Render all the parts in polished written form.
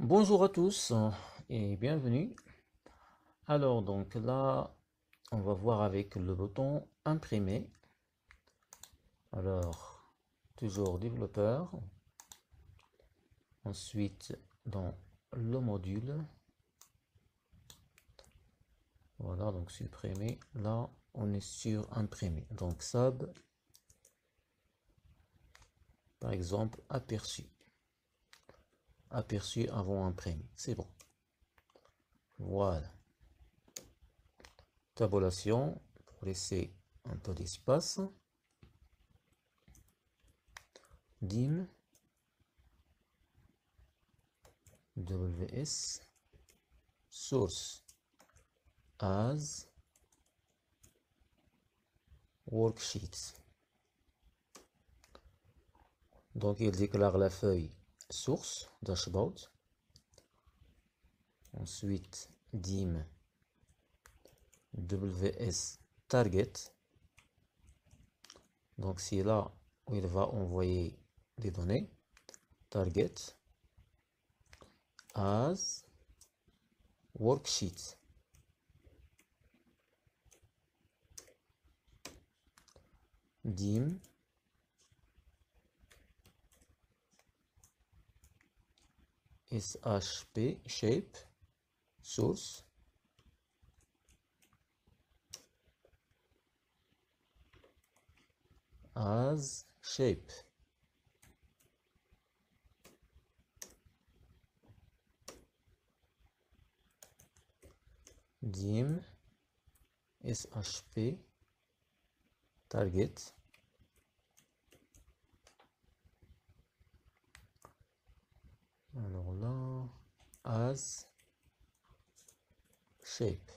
Bonjour à tous et bienvenue. Alors donc là, on va voir avec le bouton imprimer. Alors, toujours développeur. Ensuite, dans le module. Voilà, donc supprimer. Là, on est sur imprimer. Donc sub, par exemple, aperçu. Aperçu avant imprimé. C'est bon. Voilà. Tabulation pour laisser un peu d'espace. Dim. WS. Source. As worksheets. Donc il déclare la feuille source dashboard. Ensuite dim ws target. Donc c'est là où il va envoyer les données. Target as worksheet. Dim shp shape source as shape. Dim shp target. Alors là, as shape.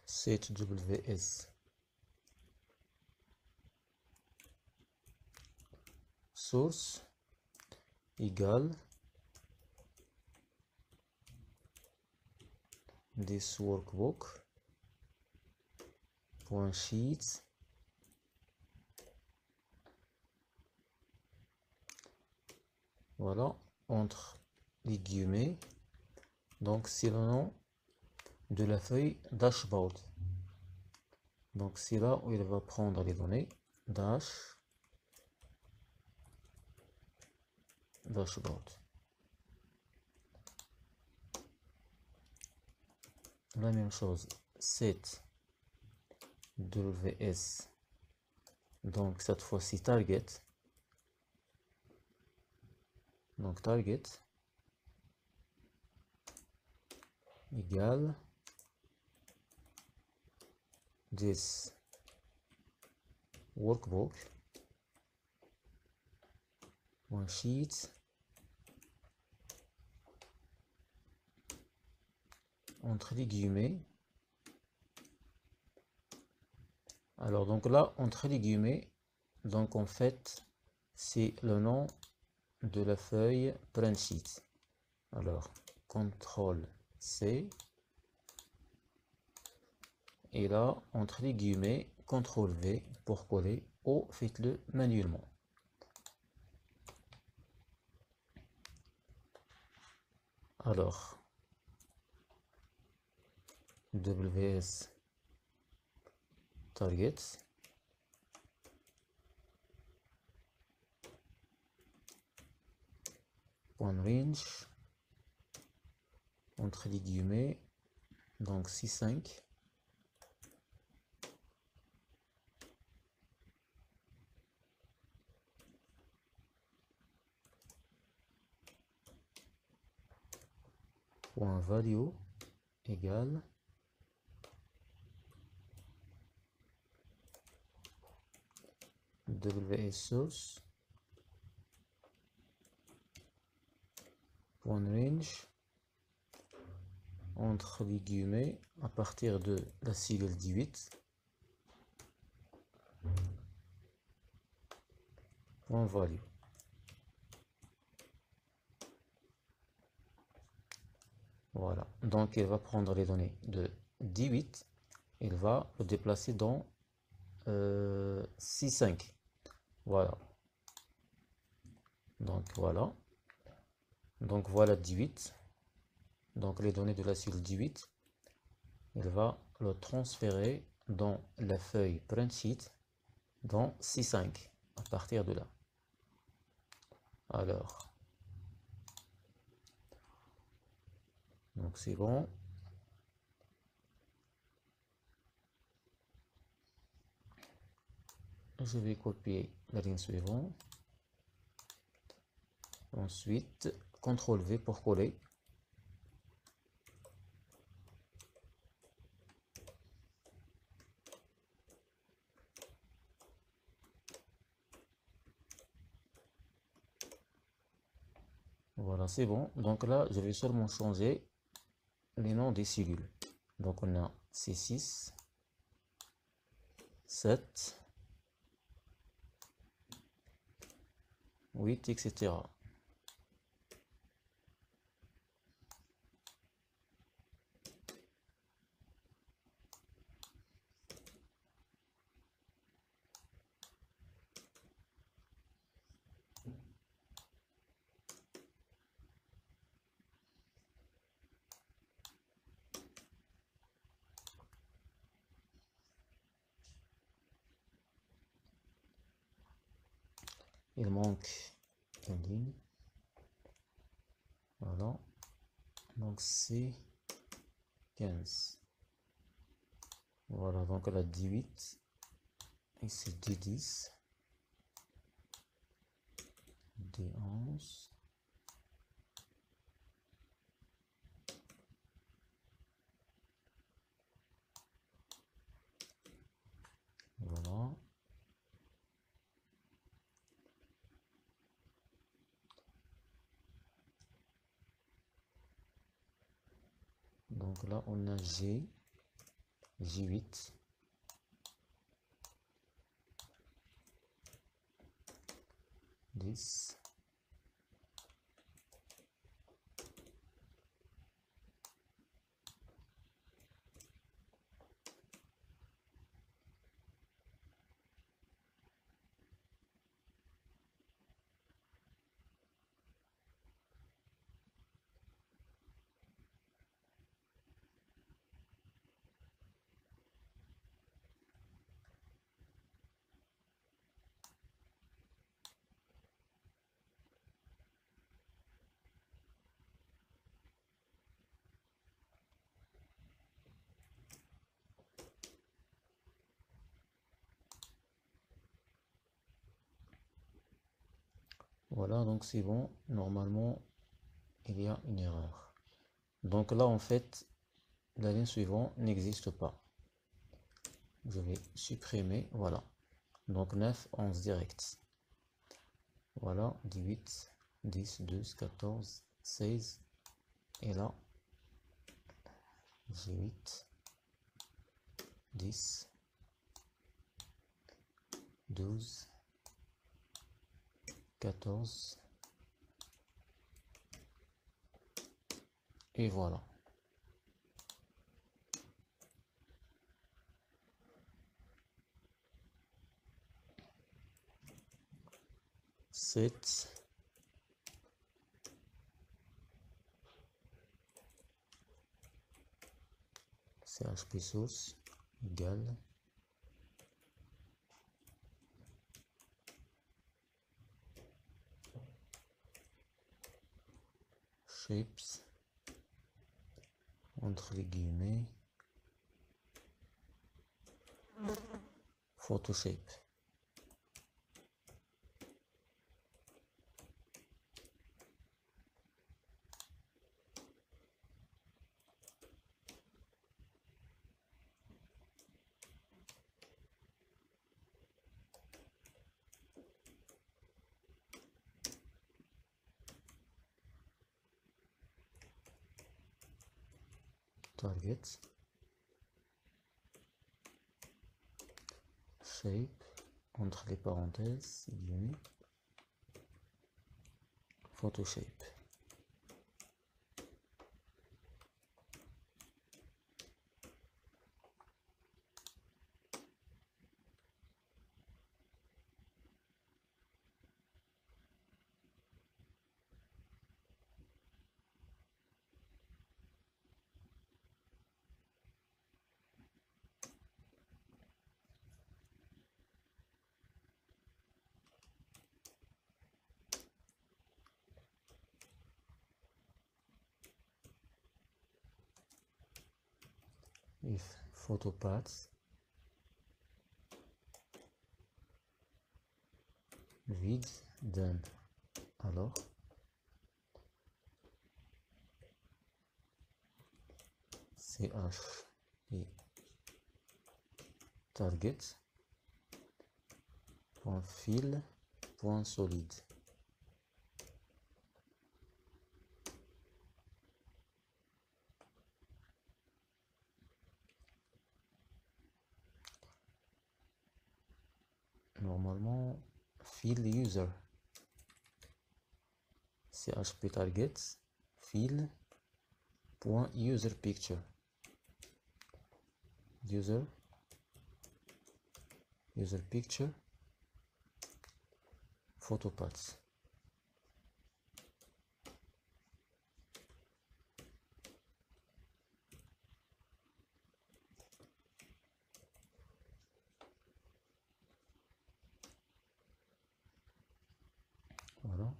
Set ws source égale this workbook point sheets voilà entre les guillemets. Donc c'est le nom de la feuille dashboard. Donc c'est là où il va prendre les données dashboard. La même chose, set ws, donc cette fois-ci target. Donc target égale this workbook one sheet entre les guillemets. Alors donc là entre les guillemets, donc en fait c'est le nom de la feuille print sheet. Alors CTRL C et là entre les guillemets CTRL V pour coller, ou faites-le manuellement. Alors ws target point range entre les guillemets, donc 6.5 point value égale ws source point range entre les guillemets à partir de la sigle 18 point value. Voilà, donc il va prendre les données de 18, il va le déplacer dans 6, 5. Voilà. Donc voilà. Donc voilà 18. Donc les données de la cellule 18. Il va le transférer dans la feuille print sheet dans 6, 5. À partir de là. Alors. Donc c'est bon. Je vais copier la ligne suivante. Ensuite, CTRL V pour coller. Voilà, c'est bon. Donc là, je vais seulement changer les noms des cellules. Donc on a C6, 7, 8, etc. Il manque une ligne. Voilà. Donc c'est 15. Voilà, donc elle a 18. Et c'est D10. D11. Voilà. Donc là, on a G, J8, Dix, Voilà, donc c'est bon. Normalement, il y a une erreur. Donc là, en fait, la ligne suivante n'existe pas. Je vais supprimer. Voilà. Donc 9, 11 direct. Voilà, 18, 10, 12, 14, 16. Et là, G8, 10, 12, 14. Et voilà. Sept. CHP source égale shapes entre les guillemets Photoshape. Target, shape, entre les parenthèses, guillemets, Photoshape. if photopath vide done. Alors ch et target point fill point solide. Normalement fill user chp target fill point user picture user picture photopath. Voilà.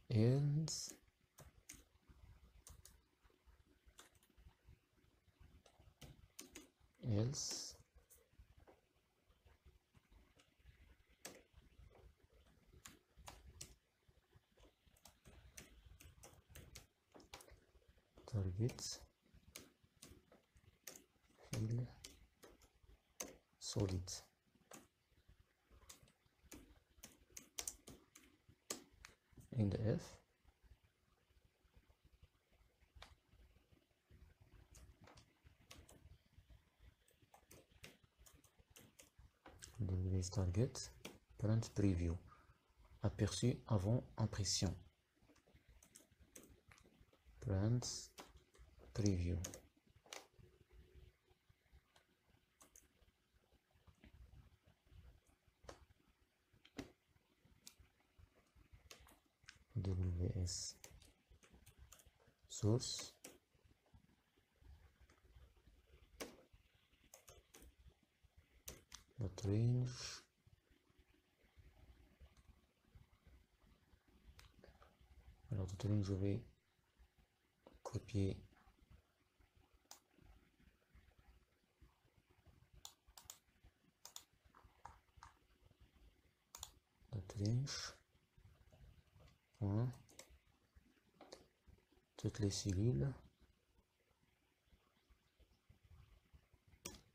Else target fill solid. In the F W target print preview aperçu avant impression print preview. WS source dot range alors dot range je vais copier dot range point toutes les cellules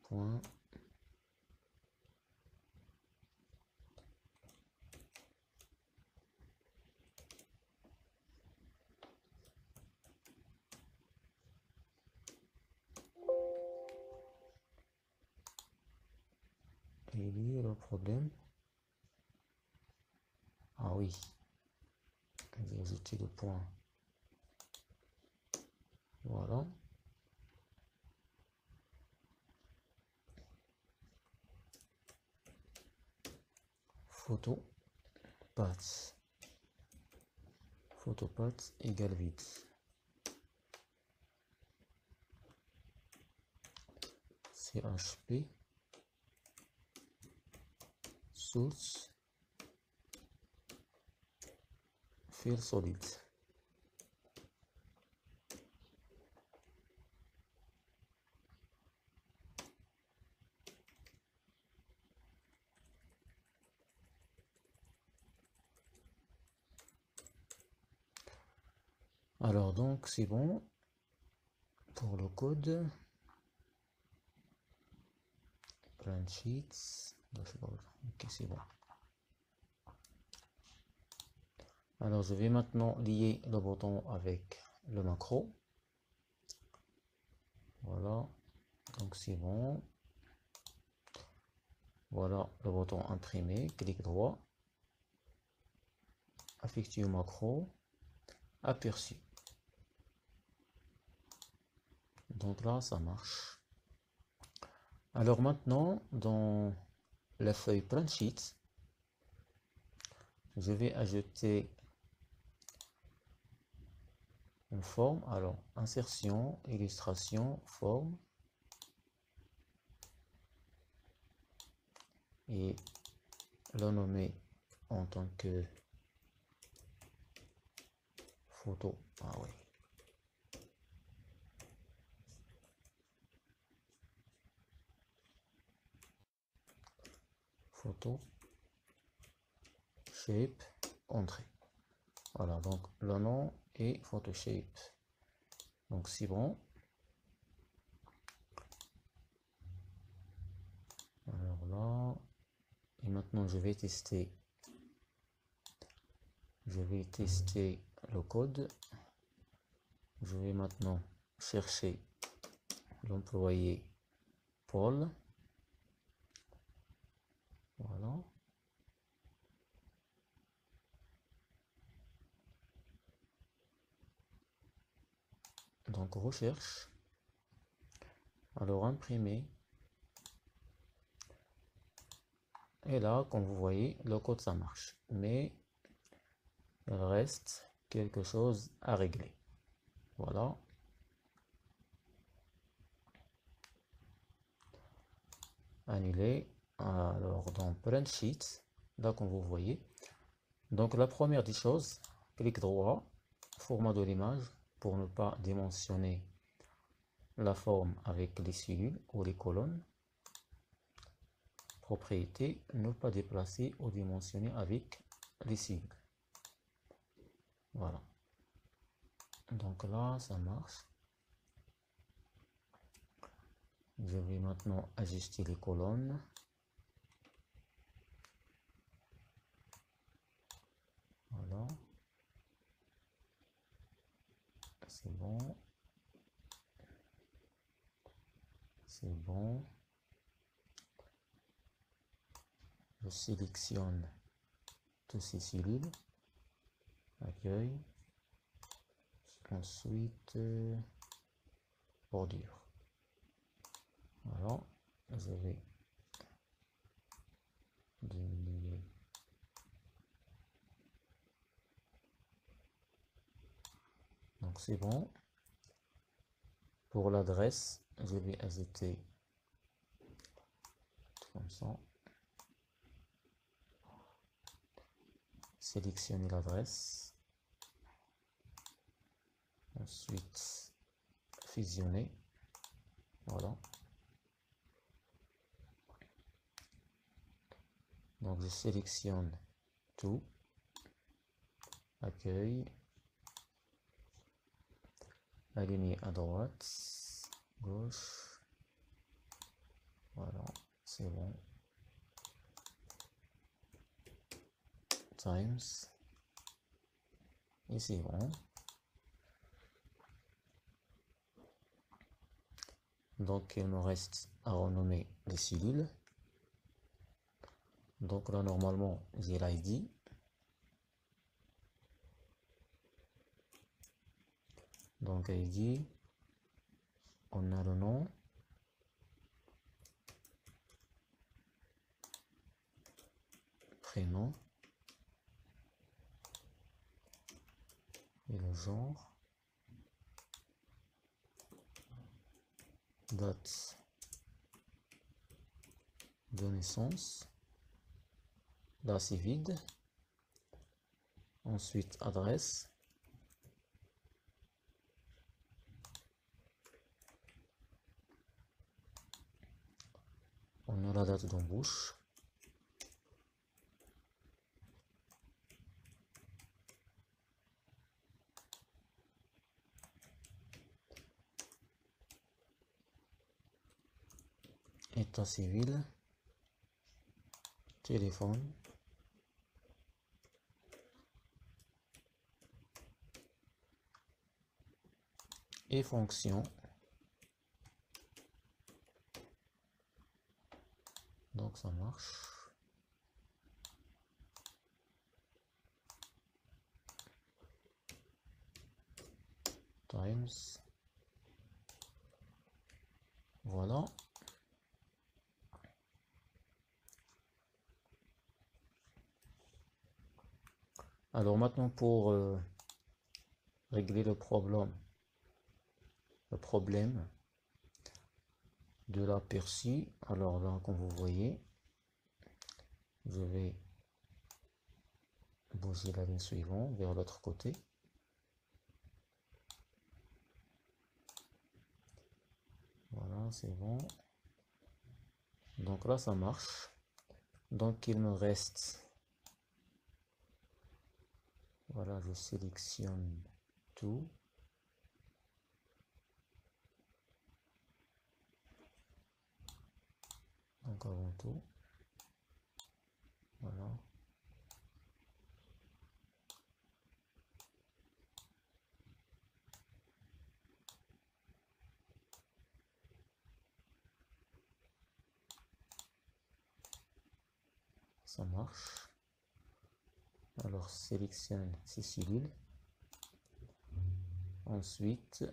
point et il y a le problème. Ah oui, j'ai ajouté le point. Voilà. Photo path égale vide. CHP source fill solid. Alors donc c'est bon pour le code. Print sheets, dashboard. Ok, c'est bon. Alors je vais maintenant lier le bouton avec le macro. Voilà, donc c'est bon. Voilà le bouton imprimé, clic droit, effectue macro, aperçu. Donc là ça marche. Alors maintenant dans la feuille print sheet, je vais ajouter une forme. Alors insertion, illustration, forme et le nommer en tant que photo. Ah oui. photo, shape, entrée. Voilà, donc le nom est Photoshape. Donc c'est bon. Alors là, et maintenant je vais tester. Je vais tester le code. Je vais maintenant chercher l'employé Paul. Voilà. Donc recherche. Alors imprimer. Et là, comme vous voyez, le code ça marche. Mais il reste quelque chose à régler. Voilà. Annuler. Alors dans Print Sheet, là comme vous voyez. Donc la première des choses, clic droit, format de l'image pour ne pas dimensionner la forme avec les cellules ou les colonnes. Propriété, ne pas déplacer ou dimensionner avec les cellules. Voilà. Donc là, ça marche. Je vais maintenant ajuster les colonnes. Voilà. C'est bon. C'est bon. Je sélectionne tous ces cellules. Accueil. Ensuite, bordure. Voilà. Je vais diminuer. Donc c'est bon. Pour l'adresse, je vais ajouter comme ça. Sélectionner l'adresse. Ensuite, fusionner. Voilà. Donc je sélectionne tout. Accueil. Aligner à droite, gauche. Voilà, c'est bon. Times. Et c'est bon. Donc il me reste à renommer les cellules. Donc là normalement j'ai l'ID. Donc ID, on a le nom. Prénom. Et le genre. Date de naissance. Là c'est vide. Ensuite adresse. On a la date d'embauche. État civil. Téléphone. Et fonction. Donc ça marche. Times. Voilà. Alors maintenant pour régler le problème de l'aperçu. Alors là, comme vous voyez, je vais bouger la ligne suivante vers l'autre côté. Voilà, c'est bon. Donc là, ça marche. Donc il me reste, voilà, je sélectionne tout. Donc avant tout, voilà. Ça marche. Alors sélectionne ces cellules. Ensuite,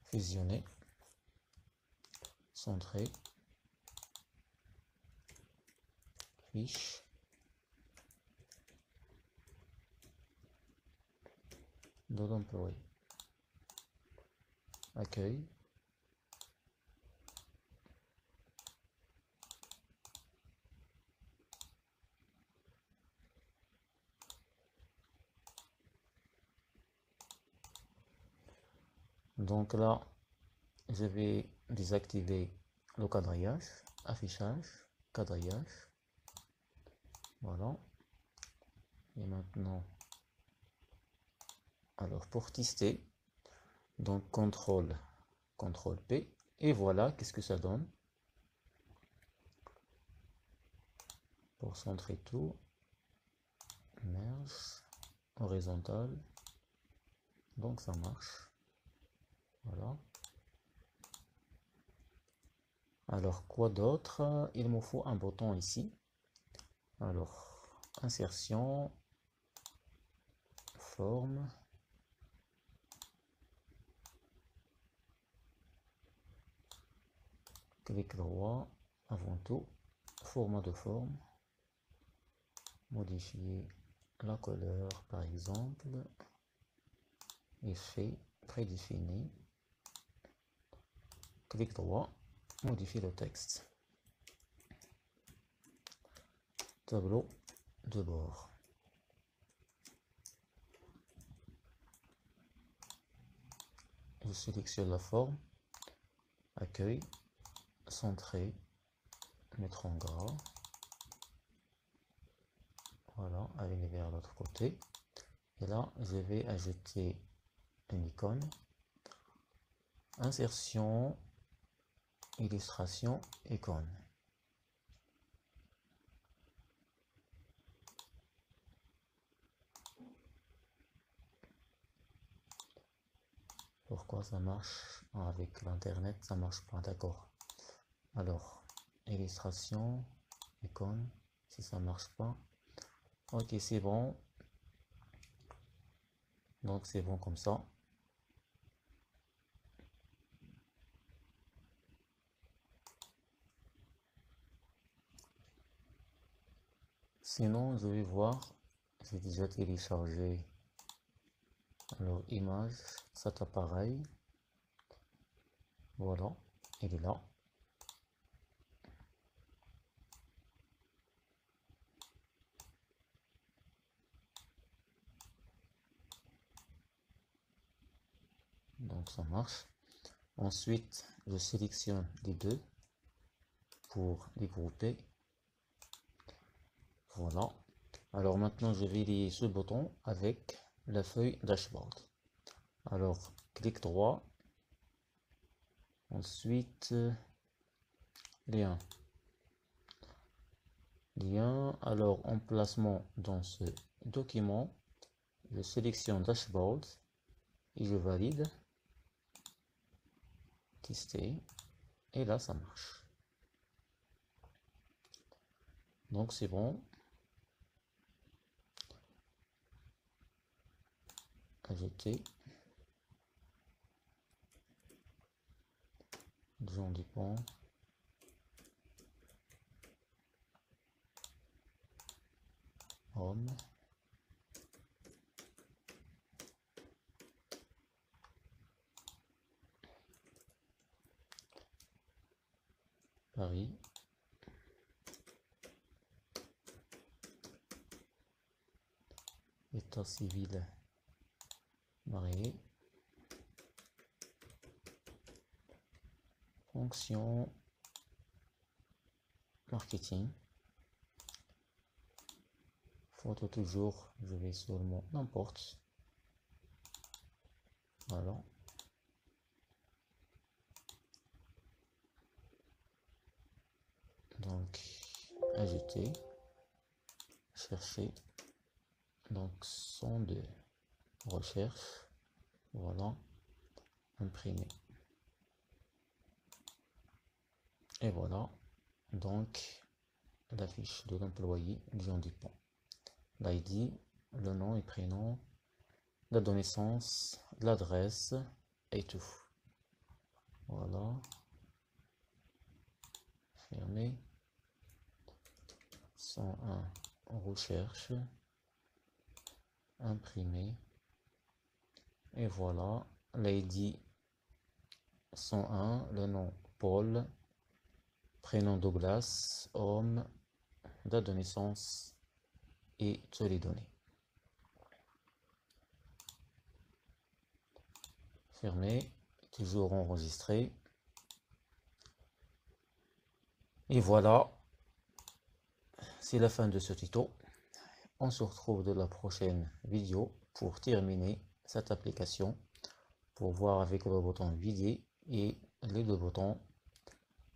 fusionner, centrer, fiche, dos d'employé, accueil, donc là je vais désactiver le quadrillage, affichage, quadrillage, voilà. Et maintenant, alors pour tester, donc CTRL P, et voilà, qu'est-ce que ça donne. Pour centrer tout, merge, horizontal, donc ça marche, voilà. Alors quoi d'autre? Il me faut un bouton ici. Alors insertion, forme, clic droit, avant tout, format de forme, modifier la couleur par exemple, effet prédéfini, clic droit, modifier le texte, tableau de bord. Je sélectionne la forme, accueil, centrer, mettre en gras, voilà, aller vers l'autre côté. Et là, je vais ajouter une icône, insertion, illustration, icône. Pourquoi ça marche avec l'internet? Ça marche pas, d'accord. Alors, illustration, icône, si ça marche pas. Ok, c'est bon. Donc c'est bon comme ça. Sinon, je vais voir. J'ai déjà téléchargé alors image, cet appareil. Voilà, il est là. Donc ça marche. Ensuite, je sélectionne les deux pour les grouper. Voilà. Alors maintenant, je vais lier ce bouton avec la feuille dashboard. Alors, clic droit. Ensuite, lien. Lien. Alors, emplacement dans ce document. Je sélectionne dashboard et je valide. Tester. Et là, ça marche. Donc, c'est bon. Ajouter. Jean Dupont. Home. Paris. État civil marié. fonction marketing. Photo toujours, je vais sur le mot n'importe. Voilà. Donc, ajouter, chercher. Donc, son de recherche. Voilà. Imprimer. Et voilà. Donc, la fiche de l'employé Jean Dupont. L'ID, le nom et prénom, la date de naissance, l'adresse et tout. Voilà. Fermé. 101 recherche. Imprimer. Et voilà. L'ID 101, le nom Paul, prénom Douglas, homme, date de naissance et toutes les données. Fermé, toujours enregistré. Et voilà, c'est la fin de ce tuto. On se retrouve dans la prochaine vidéo pour terminer cette application, pour voir avec le bouton vider et les deux boutons,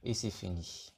et c'est fini.